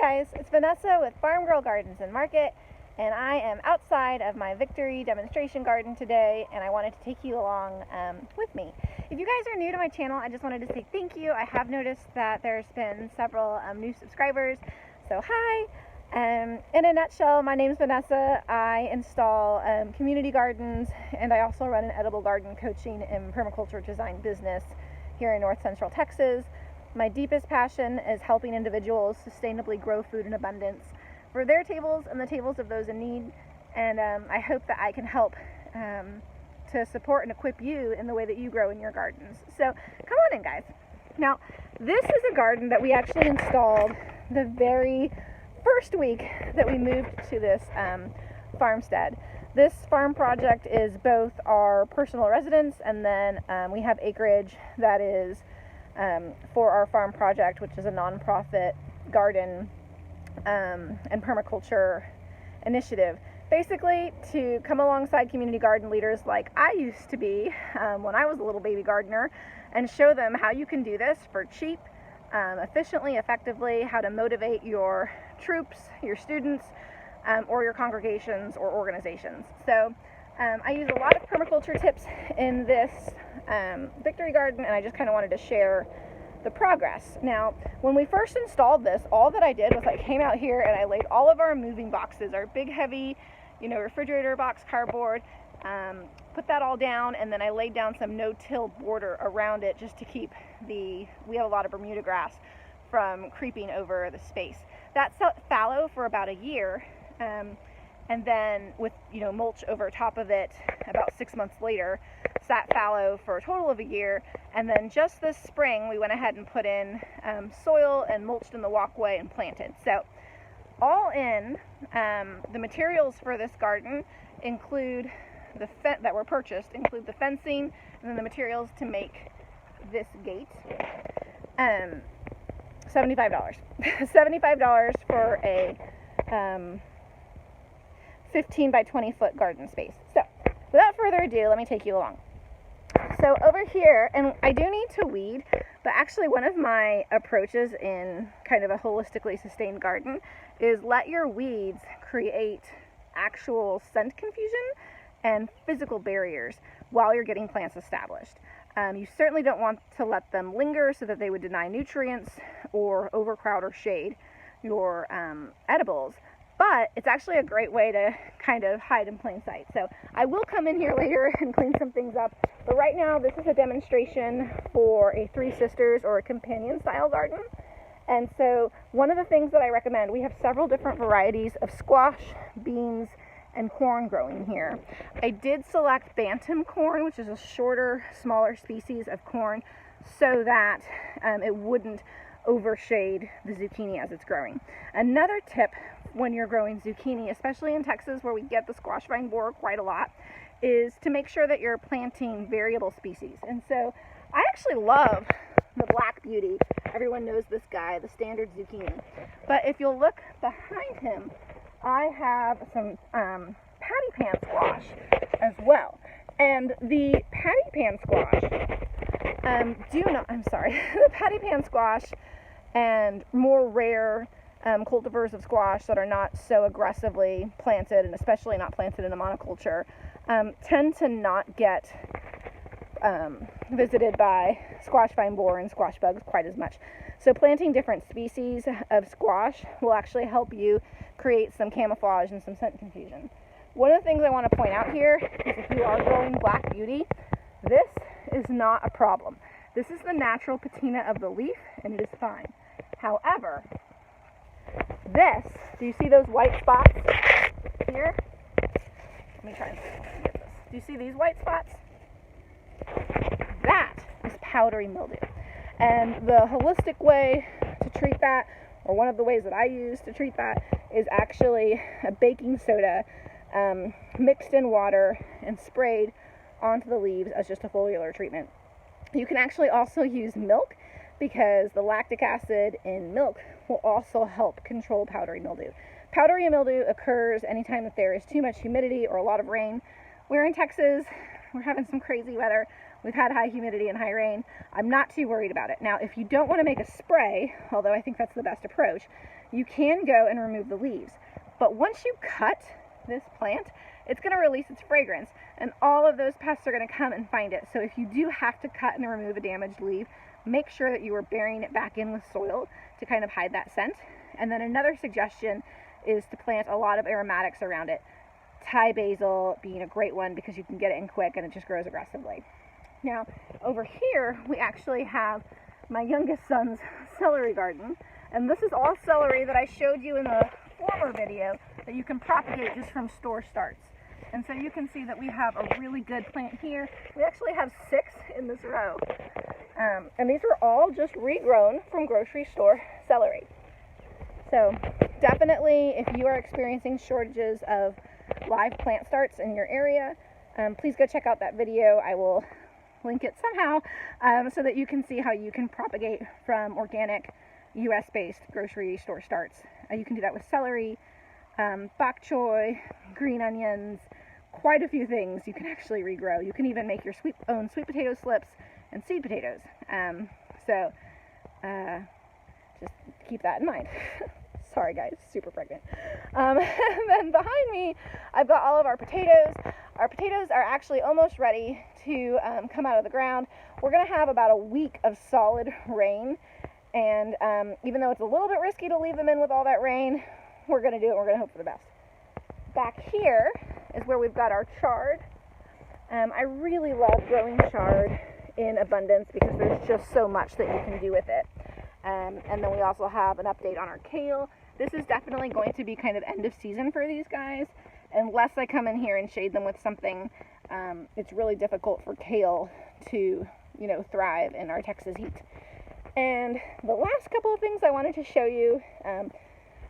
Hi guys, it's Vanessa with Farm Girl Gardens and Market, and I am outside of my Victory demonstration garden today, and I wanted to take you along with me. If you guys are new to my channel, I just wanted to say thank you. I have noticed that there's been several new subscribers, so hi. In a nutshell, my name's Vanessa. I install community gardens, and I also run an edible garden coaching and permaculture design business here in North Central Texas. My deepest passion is helping individuals sustainably grow food in abundance for their tables and the tables of those in need, and I hope that I can help to support and equip you in the way that you grow in your gardens. So come on in, guys. Now, this is a garden that we actually installed the very first week that we moved to this farmstead. This farm project is both our personal residence, and then we have acreage that is for our farm project, which is a nonprofit garden and permaculture initiative, basically to come alongside community garden leaders like I used to be when I was a little baby gardener, and show them how you can do this for cheap, efficiently, effectively, how to motivate your troops, your students, or your congregations or organizations. So I use a lot of permaculture tips in this Victory garden, and I just kind of wanted to share the progress. Now, when we first installed this, all that I did was I came out here and I laid all of our moving boxes, our big heavy, refrigerator box cardboard, put that all down, and then I laid down some no-till border around it just to keep we have a lot of Bermuda grass from creeping over the space. That sat fallow for about a year, and then with mulch over top of it about 6 months later, sat fallow for a total of a year. And then just this spring we went ahead and put in soil and mulched in the walkway and planted. So all in, the materials for this garden include that were purchased include the fencing, and then the materials to make this gate. $75. $75 for a 15 by 20 foot garden space. So without further ado, let me take you along. So over here, and I do need to weed, but actually one of my approaches in kind of a holistically sustained garden is let your weeds create actual scent confusion and physical barriers while you're getting plants established. You certainly don't want to let them linger so that they would deny nutrients or overcrowd or shade your edibles. But it's actually a great way to kind of hide in plain sight. So I will come in here later and clean some things up. But right now, this is a demonstration for a Three Sisters or a companion style garden. And so one of the things that I recommend, we have several different varieties of squash, beans, and corn growing here. I did select bantam corn, which is a shorter, smaller species of corn, so that it wouldn't overshade the zucchini as it's growing. Another tip when you're growing zucchini, especially in Texas where we get the squash vine borer quite a lot, is to make sure that you're planting variable species. And so I actually love the Black Beauty. Everyone knows this guy, the standard zucchini. But if you'll look behind him, I have some patty pan squash as well. And the patty pan squash, the patty pan squash and more rare cultivars of squash that are not so aggressively planted, and especially not planted in a monoculture, tend to not get visited by squash vine borer and squash bugs quite as much. So planting different species of squash will actually help you create some camouflage and some scent confusion. One of the things I want to point out here is if you are growing Black Beauty, this is not a problem. This is the natural patina of the leaf, and it is fine. However, do you see those white spots here? Let me try and get this. Do you see these white spots? That is powdery mildew. And the holistic way to treat that, or one of the ways that I use to treat that, is actually a baking soda mixed in water and sprayed onto the leaves as just a foliar treatment. You can actually also use milk, because the lactic acid in milk will also help control powdery mildew. Powdery mildew occurs anytime that there is too much humidity or a lot of rain. We're in Texas, we're having some crazy weather. We've had high humidity and high rain. I'm not too worried about it. Now, if you don't want to make a spray, although I think that's the best approach, you can go and remove the leaves. But once you cut this plant, it's going to release its fragrance, and all of those pests are going to come and find it. So if you do have to cut and remove a damaged leaf, make sure that you are burying it back in with soil to kind of hide that scent. And then another suggestion is to plant a lot of aromatics around it. Thai basil being a great one because you can get it in quick and it just grows aggressively. Now, over here, we actually have my youngest son's celery garden. And this is all celery that I showed you in the former video that you can propagate just from store starts. And so you can see that we have a really good plant here. We actually have 6 in this row. And these are all just regrown from grocery store celery. So definitely, if you are experiencing shortages of live plant starts in your area, please go check out that video. I will link it somehow so that you can see how you can propagate from organic US-based grocery store starts. You can do that with celery, bok choy, green onions, quite a few things you can actually regrow. You can even make your own sweet potato slips and seed potatoes. Just keep that in mind. Sorry guys, super pregnant. And then behind me, I've got all of our potatoes. Our potatoes are actually almost ready to come out of the ground. We're gonna have about a week of solid rain. And even though it's a little bit risky to leave them in with all that rain, we're gonna do it. We're gonna hope for the best. Back here is where we've got our chard. I really love growing chard in abundance because there's just so much that you can do with it. And then we also have an update on our kale. This is definitely going to be kind of end of season for these guys. Unless I come in here and shade them with something, it's really difficult for kale to, thrive in our Texas heat. And the last couple of things I wanted to show you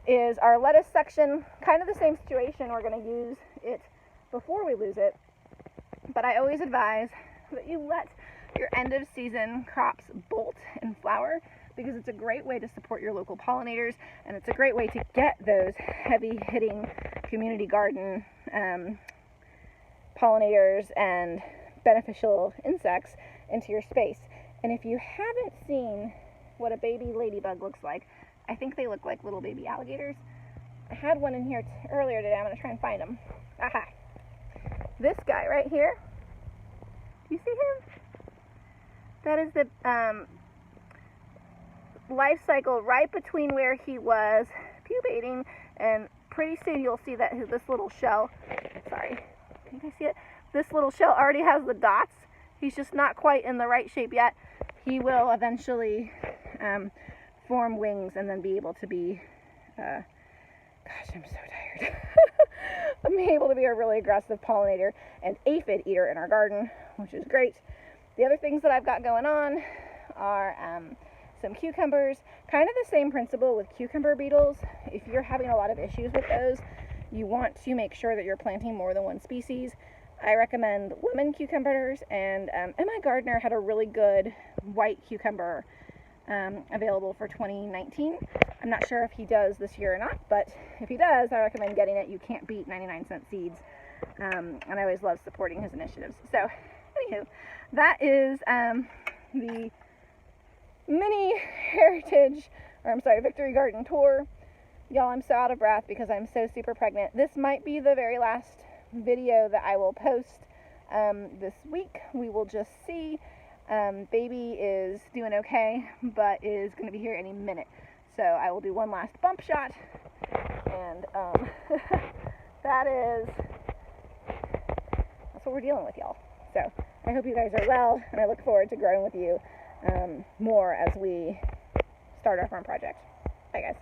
is our lettuce section. Kind of the same situation. We're going to use it before we lose it. But I always advise that you let your end of season crops bolt and flower, because it's a great way to support your local pollinators, and it's a great way to get those heavy hitting community garden pollinators and beneficial insects into your space. And if you haven't seen what a baby ladybug looks like, I think they look like little baby alligators. I had one in here earlier today. I'm going to try and find him. Aha! This guy right here. Do you see him? That is the life cycle right between where he was pupating, and pretty soon you'll see that this little shell, sorry, can you guys see it? This little shell already has the dots. He's just not quite in the right shape yet. He will eventually form wings and then be able to be, gosh, I'm so tired. I'm able to be a really aggressive pollinator and aphid eater in our garden, which is great. The other things that I've got going on are some cucumbers. Kind of the same principle with cucumber beetles. If you're having a lot of issues with those, you want to make sure that you're planting more than one species. I recommend lemon cucumbers, and Emma Gardner had a really good white cucumber available for 2019. I'm not sure if he does this year or not, but if he does, I recommend getting it. You can't beat 99-cent seeds, and I always love supporting his initiatives. So, anywho, that is the mini Victory Garden tour. Y'all, I'm so out of breath because I'm so super pregnant. This might be the very last video that I will post this week. We will just see. Baby is doing okay, but is going to be here any minute. So I will do one last bump shot, and that's what we're dealing with, y'all. So I hope you guys are well, and I look forward to growing with you more as we start our farm project. Bye, guys.